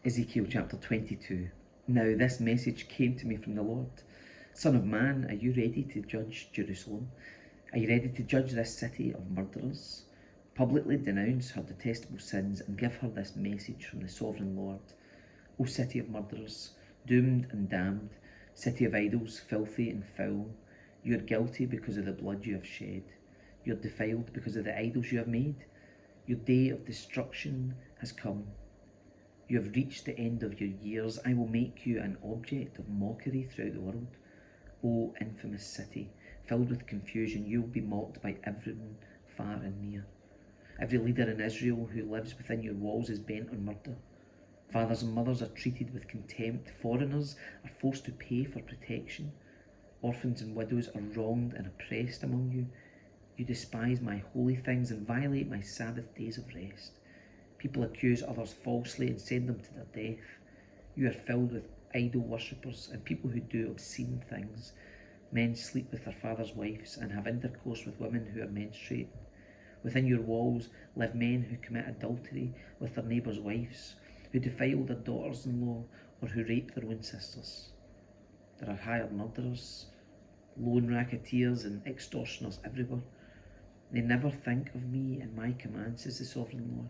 Ezekiel chapter 22. Now this message came to me from the Lord. Son of man, are you ready to judge Jerusalem? Are you ready to judge this city of murderers? Publicly denounce her detestable sins and give her this message from the sovereign Lord. O city of murderers, doomed and damned, city of idols, filthy and foul, you are guilty because of the blood you have shed. You are defiled because of the idols you have made. Your day of destruction has come. You have reached the end of your years. I will make you an object of mockery throughout the world. O infamous city, filled with confusion, you will be mocked by everyone far and near. Every leader in Israel who lives within your walls is bent on murder. Fathers and mothers are treated with contempt. Foreigners are forced to pay for protection. Orphans and widows are wronged and oppressed among you. You despise my holy things and violate my Sabbath days of rest. People accuse others falsely and send them to their death. You are filled with idol worshippers and people who do obscene things. Men sleep with their fathers' wives and have intercourse with women who are menstruating. Within your walls live men who commit adultery with their neighbours' wives, who defile their daughters-in-law, or who rape their own sisters. There are hired murderers, loan racketeers and extortioners everywhere. They never think of me and my commands, says the sovereign Lord.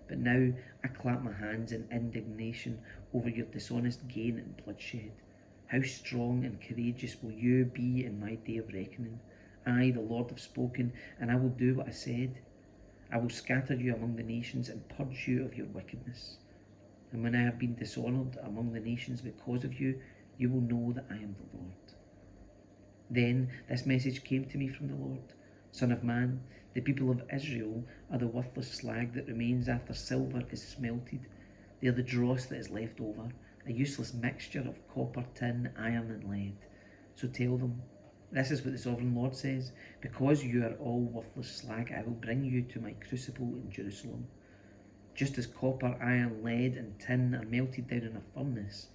But now I clap my hands in indignation over your dishonest gain and bloodshed. How strong and courageous will you be in my day of reckoning? I, the Lord, have spoken, and I will do what I said. I will scatter you among the nations and purge you of your wickedness. And when I have been dishonoured among the nations because of you, you will know that I am the Lord. Then this message came to me from the Lord. Son of man, the people of Israel are the worthless slag that remains after silver is smelted. They are the dross that is left over, a useless mixture of copper, tin, iron and lead. So tell them, this is what the sovereign Lord says, because you are all worthless slag, I will bring you to my crucible in Jerusalem. Just as copper, iron, lead and tin are melted down in a furnace,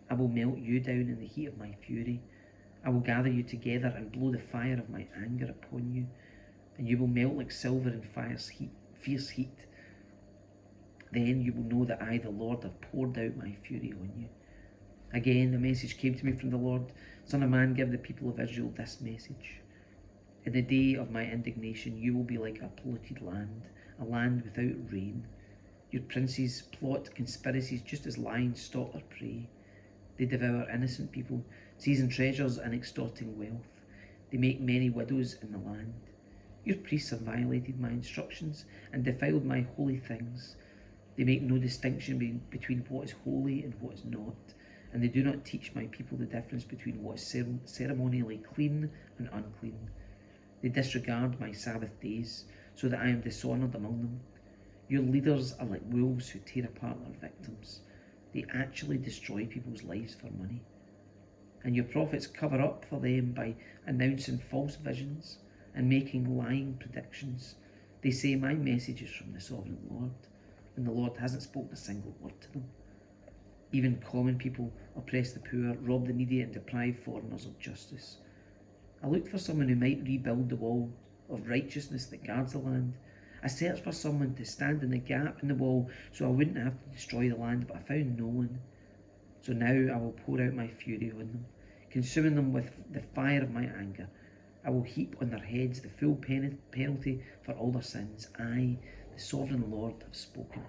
I will melt you down in the heat of my fury. I will gather you together and blow the fire of my anger upon you, and you will melt like silver in fierce heat. Then you will know that I, the Lord, have poured out my fury on you. Again, the message came to me from the Lord. Son of man, give the people of Israel this message. In the day of my indignation, you will be like a polluted land, a land without rain. Your princes plot conspiracies just as lions stalk their prey. They devour innocent people, seizing treasures and extorting wealth. They make many widows in the land. Your priests have violated my instructions and defiled my holy things. They make no distinction between what is holy and what is not, and they do not teach my people the difference between what is ceremonially clean and unclean. They disregard my Sabbath days, so that I am dishonoured among them. Your leaders are like wolves who tear apart their victims. They actually destroy people's lives for money. And your prophets cover up for them by announcing false visions and making lying predictions. They say my message is from the sovereign Lord, and the Lord hasn't spoken a single word to them. Even common people oppress the poor, rob the needy and deprive foreigners of justice. I looked for someone who might rebuild the wall of righteousness that guards the land. I searched for someone to stand in the gap in the wall so I wouldn't have to destroy the land, but I found no one. So now I will pour out my fury on them, consuming them with the fire of my anger. I will heap on their heads the full penalty for all their sins. I, the sovereign Lord, have spoken.